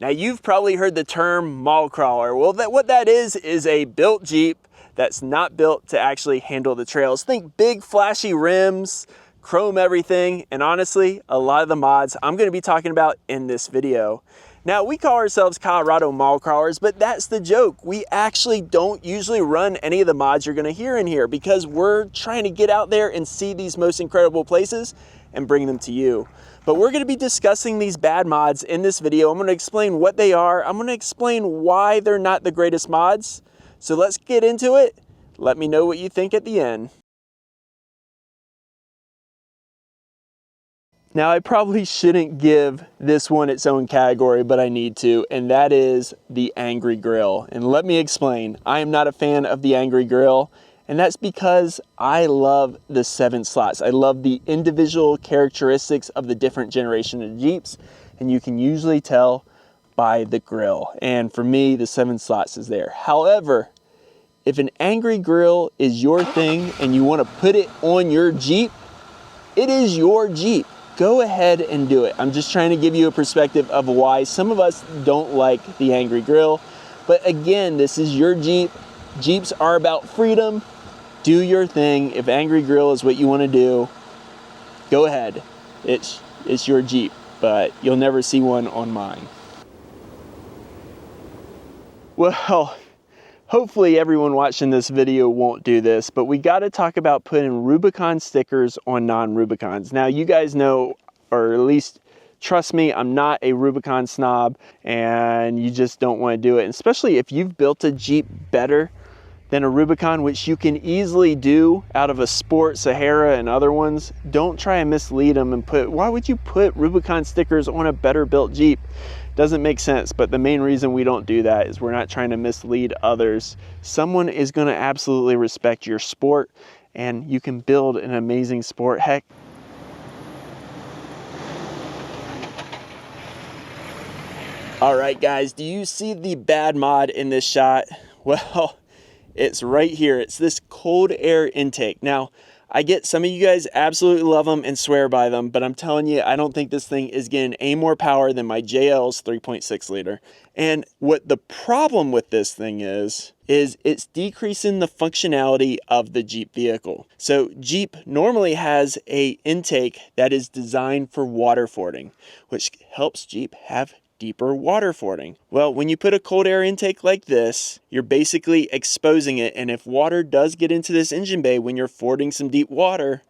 Now you've probably heard the term mall crawler. Well, what that is a built Jeep that's not built to actually handle the trails. Think big flashy rims, chrome everything, and honestly, a lot of the mods I'm gonna be talking about in this video. Now we call ourselves Colorado mall crawlers, but that's the joke. We actually don't usually run any of the mods you're gonna hear in here because we're trying to get out there and see these most incredible places and bring them to you. But we're gonna be discussing these bad mods in this video. I'm gonna explain what they are. I'm gonna explain why they're not the greatest mods. So let's get into it. Let me know what you think at the end. Now I probably shouldn't give this one its own category, but I need to, and that is the Angry Grill. And let me explain. I am not a fan of the Angry Grill, and that's because I love the 7 slots. I love the individual characteristics of the different generation of Jeeps, and you can usually tell by the grill. And for me, the 7 slots is there. However, if an Angry Grill is your thing and you want to put it on your Jeep, it is your Jeep. Go ahead and do it. I'm just trying to give you a perspective of why some of us don't like the Angry Grill. But again, this is your Jeep. Jeeps are about freedom. Do your thing. If Angry Grill is what you want to do, go ahead. It's your Jeep, but you'll never see one on mine. Well, hopefully everyone watching this video won't do this, but we got to talk about putting Rubicon stickers on non-Rubicons. Now you guys know, or at least trust me, I'm not a Rubicon snob, and you just don't want to do it. And especially if you've built a Jeep better than a Rubicon, which you can easily do out of a Sport, Sahara, and other ones, don't try and mislead them and why would you put Rubicon stickers on a better built Jeep? Doesn't make sense, but the main reason we don't do that is we're not trying to mislead others. Someone is going to absolutely respect your sport, and you can build an amazing sport. Heck, all right guys, do you see the bad mod in this shot? Well, it's right here. It's this cold air intake. Now, I get some of you guys absolutely love them and swear by them, but I'm telling you, I don't think this thing is getting any more power than my JL's 3.6 liter. And what the problem with this thing is it's decreasing the functionality of the Jeep vehicle. So Jeep normally has a intake that is designed for water fording, which helps Jeep have deeper water fording. Well, when you put a cold air intake like this, you're basically exposing it, and if water does get into this engine bay when you're fording some deep water,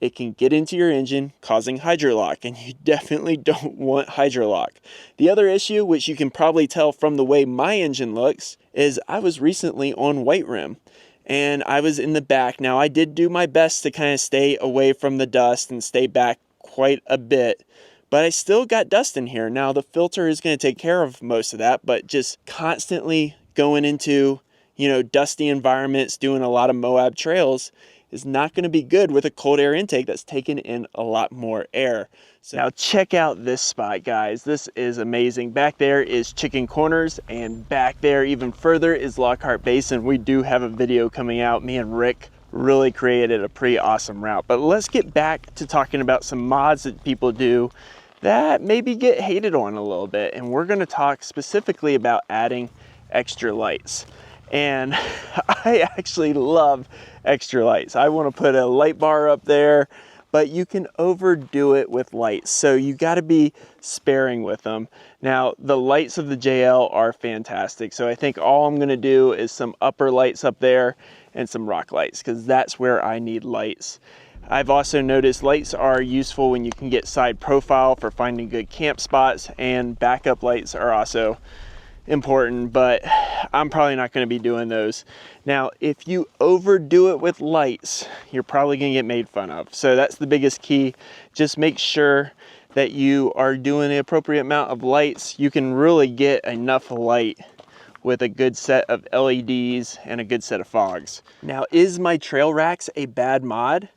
it can get into your engine, causing hydrolock, and you definitely don't want hydrolock. The other issue, which you can probably tell from the way my engine looks, is I was recently on white rim, and I was in the back. Now, I did do my best to kind of stay away from the dust and stay back quite a bit, but I still got dust in here. Now the filter is going to take care of most of that, but just constantly going into, dusty environments, doing a lot of Moab trails is not going to be good with a cold air intake that's taking in a lot more air. So now check out this spot, guys. This is amazing. Back there is Chicken Corners, and back there even further is Lockhart Basin. We do have a video coming out. Me and Rick really created a pretty awesome route. But let's get back to talking about some mods that people do that maybe get hated on a little bit. And we're going to talk specifically about adding extra lights. And I actually love extra lights. I want to put a light bar up there, but you can overdo it with lights. So you got to be sparing with them. Now, the lights of the JL are fantastic. So I think all I'm going to do is some upper lights up there and some rock lights, because that's where I need lights. I've also noticed lights are useful when you can get side profile for finding good camp spots, and backup lights are also important, but I'm probably not going to be doing those. Now, if you overdo it with lights, you're probably going to get made fun of. So that's the biggest key. Just make sure that you are doing the appropriate amount of lights. You can really get enough light with a good set of LEDs and a good set of fogs. Now, is my Trail Racks a bad mod?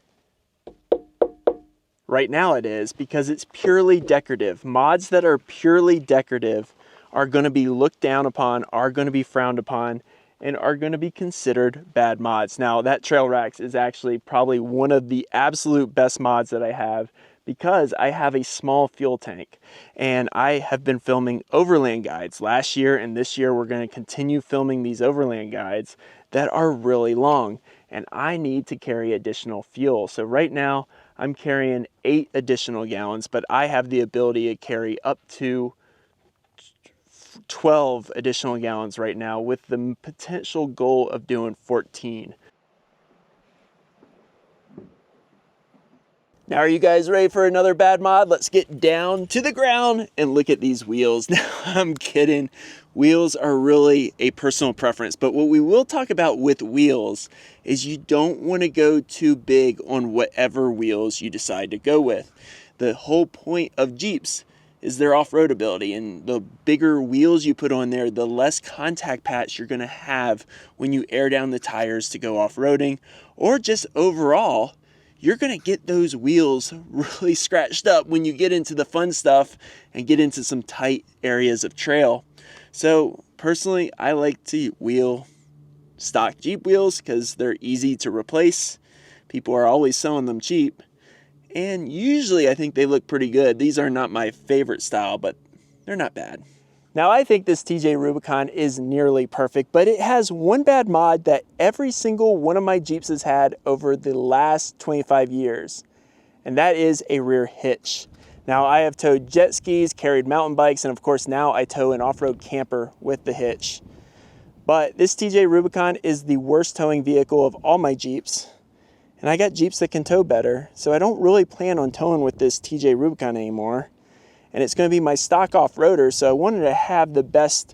Right now it is, because it's purely decorative. Mods that are purely decorative are going to be looked down upon, are going to be frowned upon, and are going to be considered bad mods. Now, that Trail Racks is actually probably one of the absolute best mods that I have, because I have a small fuel tank, and I have been filming overland guides last year, and this year we're going to continue filming these overland guides that are really long, and I need to carry additional fuel. So right now I'm carrying 8 additional gallons, but I have the ability to carry up to 12 additional gallons right now, with the potential goal of doing 14. Now, are you guys ready for another bad mod? Let's get down to the ground and look at these wheels. Now, I'm kidding. Wheels are really a personal preference, but what we will talk about with wheels is you don't want to go too big on whatever wheels you decide to go with. The whole point of Jeeps is their off-road ability, and the bigger wheels you put on there, the less contact patch you're going to have when you air down the tires to go off-roading, or just overall, you're going to get those wheels really scratched up when you get into the fun stuff and get into some tight areas of trail. So personally, I like to wheel stock Jeep wheels because they're easy to replace. People are always selling them cheap, and usually I think they look pretty good. These are not my favorite style, but they're not bad. Now, I think this TJ Rubicon is nearly perfect, but it has one bad mod that every single one of my Jeeps has had over the last 25 years, and that is a rear hitch. Now, I have towed jet skis, carried mountain bikes, and of course now I tow an off-road camper with the hitch. But this TJ Rubicon is the worst towing vehicle of all my Jeeps, and I got Jeeps that can tow better, so I don't really plan on towing with this TJ Rubicon anymore. And it's going to be my stock off-roader, so I wanted to have the best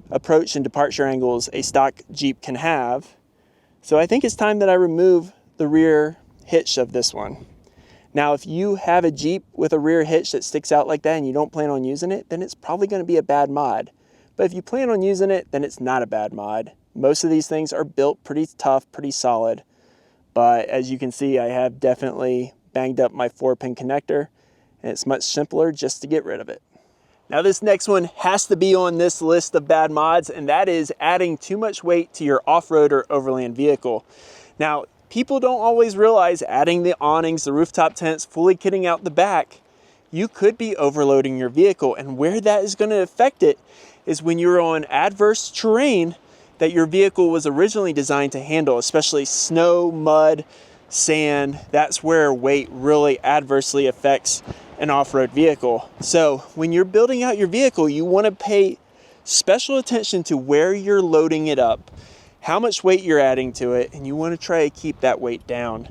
approach and departure angles a stock Jeep can have. So I think it's time that I remove the rear hitch of this one. Now, if you have a Jeep with a rear hitch that sticks out like that and you don't plan on using it, then it's probably going to be a bad mod. But if you plan on using it, then it's not a bad mod. Most of these things are built pretty tough, pretty solid. But as you can see, I have definitely banged up my 4-pin connector, and it's much simpler just to get rid of it. Now, this next one has to be on this list of bad mods, and that is adding too much weight to your off-road or overland vehicle. Now, people don't always realize adding the awnings, the rooftop tents, fully kitting out the back, you could be overloading your vehicle, and where that is going to affect it is when you're on adverse terrain that your vehicle was originally designed to handle, especially snow, mud, sand. That's where weight really adversely affects an off-road vehicle. So when you're building out your vehicle, you want to pay special attention to where you're loading it up, how much weight you're adding to it, and you want to try to keep that weight down.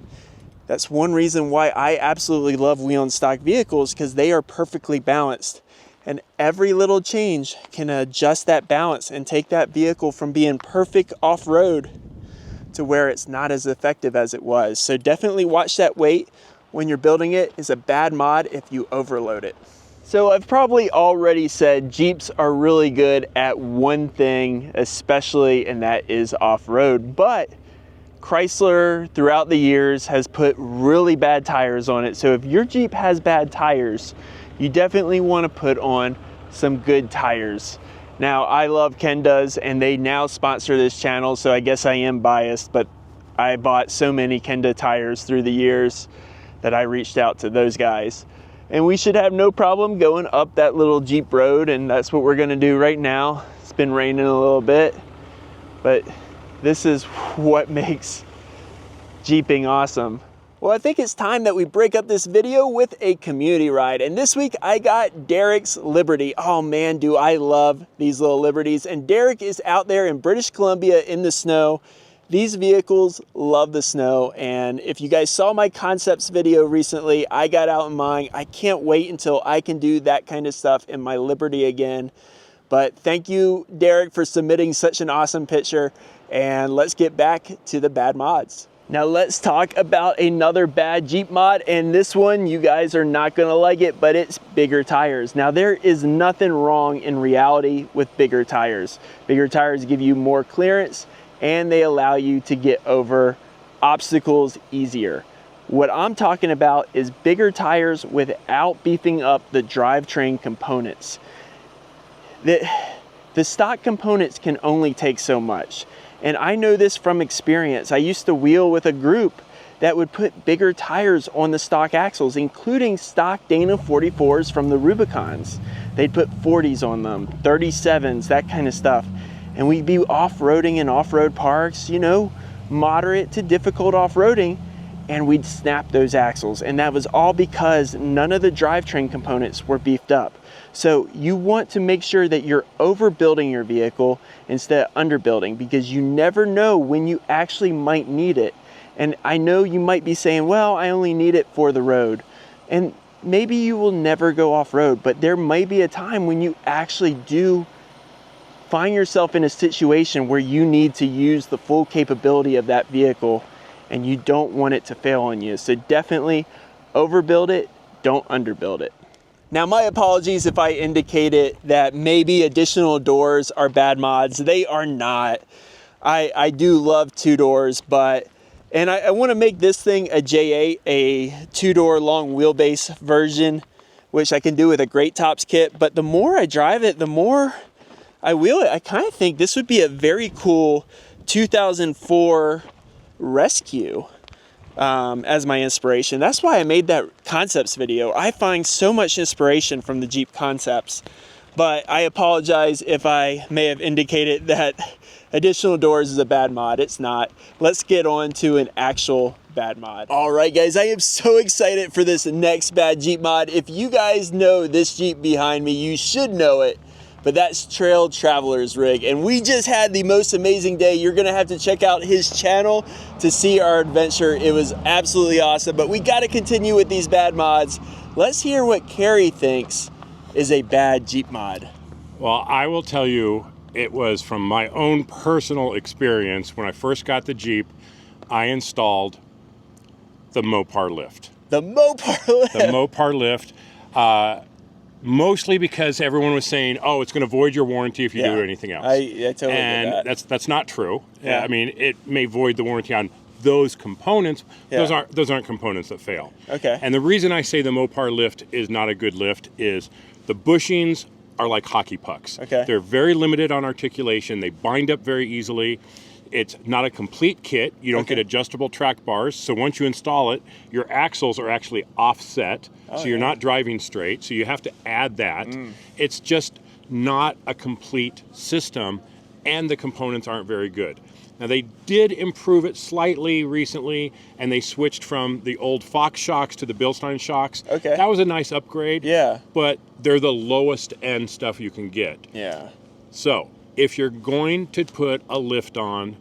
That's one reason why I absolutely love wheeling stock vehicles, because they are perfectly balanced, and every little change can adjust that balance and take that vehicle from being perfect off-road to where it's not as effective as it was. So definitely watch that weight when you're building it. Is a bad mod if you overload it. So I've probably already said Jeeps are really good at one thing, especially, and that is off-road. But Chrysler throughout the years has put really bad tires on it. So if your Jeep has bad tires, you definitely want to put on some good tires. Now, I love Kendas, and they now sponsor this channel, so I guess I am biased, but I bought so many Kenda tires through the years that I reached out to those guys. And we should have no problem going up that little Jeep road, and that's what we're gonna do right now. It's been raining a little bit, but this is what makes Jeeping awesome. Well, I think it's time that we break up this video with a community ride. And this week I got Derek's Liberty. Oh man, do I love these little Liberties. And Derek is out there in British Columbia in the snow. These vehicles love the snow. And if you guys saw my concepts video recently, I got out in mine. I can't wait until I can do that kind of stuff in my Liberty again. But thank you, Derek, for submitting such an awesome picture. And let's get back to the bad mods. Now let's talk about another bad Jeep mod, and this one you guys are not gonna like it, but it's bigger tires. Now there is nothing wrong in reality with bigger tires. Bigger tires give you more clearance and they allow you to get over obstacles easier. What I'm talking about is bigger tires without beefing up the drivetrain components. The stock components can only take so much. And I know this from experience. I used to wheel with a group that would put bigger tires on the stock axles, including stock Dana 44s from the Rubicons. They'd put 40s on them, 37s, that kind of stuff. And we'd be off-roading in off-road parks, you know, moderate to difficult off-roading, and we'd snap those axles. And that was all because none of the drivetrain components were beefed up. So you want to make sure that you're overbuilding your vehicle instead of underbuilding, because you never know when you actually might need it. And I know you might be saying, well, I only need it for the road. And maybe you will never go off-road, but there might be a time when you actually do find yourself in a situation where you need to use the full capability of that vehicle and you don't want it to fail on you. So definitely overbuild it, don't underbuild it. Now, my apologies if I indicated that maybe additional doors are bad mods. They are not. I do love 2 doors, but, and I want to make this thing a J8, a 2-door long wheelbase version, which I can do with a great tops kit. But the more I drive it, the more I wheel it. I kind of think this would be a very cool 2004 Rescue as my inspiration. That's why I made that concepts video. I find so much inspiration from the Jeep concepts, but I apologize if I may have indicated that additional doors is a bad mod. It's not. Let's get on to an actual bad mod. All right, guys, I am so excited for this next bad Jeep mod. If you guys know this Jeep behind me, you should know it. But that's Trail Traveler's rig, and we just had the most amazing day. You're gonna have to check out his channel to see our adventure. It was absolutely awesome, but we gotta continue with these bad mods. Let's hear what Kerry thinks is a bad Jeep mod. Well, I will tell you, it was from my own personal experience. When I first got the Jeep, I installed the Mopar lift. The Mopar lift? The Mopar lift. Mostly because everyone was saying, oh, it's going to void your warranty if you do anything else. I totally and get that. That's not true. Yeah. I mean, it may void the warranty on those components. Yeah. Those aren't components that fail. Okay. And the reason I say the Mopar lift is not a good lift is the bushings are like hockey pucks. Okay. They're very limited on articulation. They bind up very easily. It's not a complete kit. You don't get adjustable track bars. So once you install it, your axles are actually offset. So you're not driving straight. So you have to add that. It's just not a complete system, and the components aren't very good. Now, they did improve it slightly recently, and they switched from the old Fox shocks to the Bilstein shocks. Okay. That was a nice upgrade. Yeah. But they're the lowest end stuff you can get. Yeah. So if you're going to put a lift on,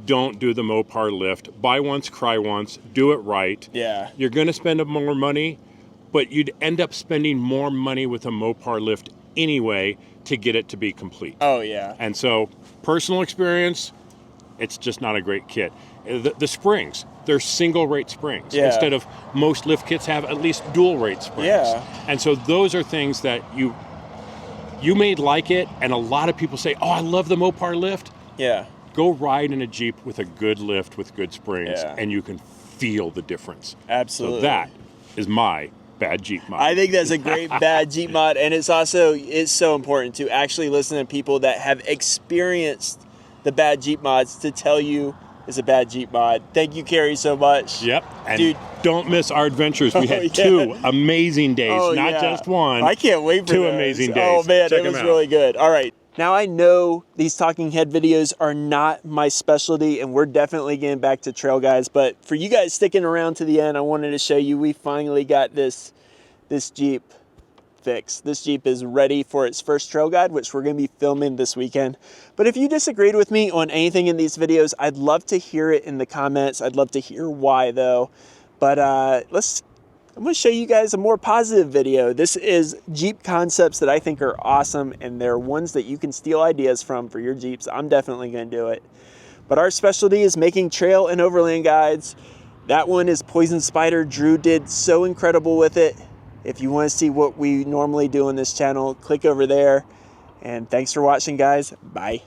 don't do the Mopar lift. Buy once, cry once. Do it right. Yeah. You're going to spend more money, but you'd end up spending more money with a Mopar lift anyway to get it to be complete. Oh, yeah. And so, personal experience, it's just not a great kit. The springs, they're single rate springs. Yeah. Instead of most lift kits have at least dual rate springs. Yeah. And so those are things that you may like it, and a lot of people say, oh, I love the Mopar lift. Yeah. Go ride in a Jeep with a good lift with good springs, Yeah. and you can feel the difference. Absolutely. So that is my bad Jeep mod. I think that's a great bad Jeep mod, and it's so important to actually listen to people that have experienced the bad Jeep mods to tell you it's a bad Jeep mod. Thank you, Kerry, so much. Yep. And dude, don't miss our adventures. We had 2 amazing days, not just one. I can't wait for 2 those. amazing days. Oh man, Check it was them out. really good. All right. Now, I know these talking head videos are not my specialty, and we're definitely getting back to trail guys, but for you guys sticking around to the end, I wanted to show you we finally got this Jeep fixed. This Jeep is ready for its first trail guide, which we're going to be filming this weekend. But if you disagreed with me on anything in these videos, I'd love to hear it in the comments. I'd love to hear why, though. But I'm going to show you guys a more positive video. This is Jeep concepts that I think are awesome, and they're ones that you can steal ideas from for your Jeeps. I'm definitely going to do it. But our specialty is making trail and overland guides. That one is Poison Spider. Drew did so incredible with it. If you want to see what we normally do on this channel, click over there. And thanks for watching, guys. Bye.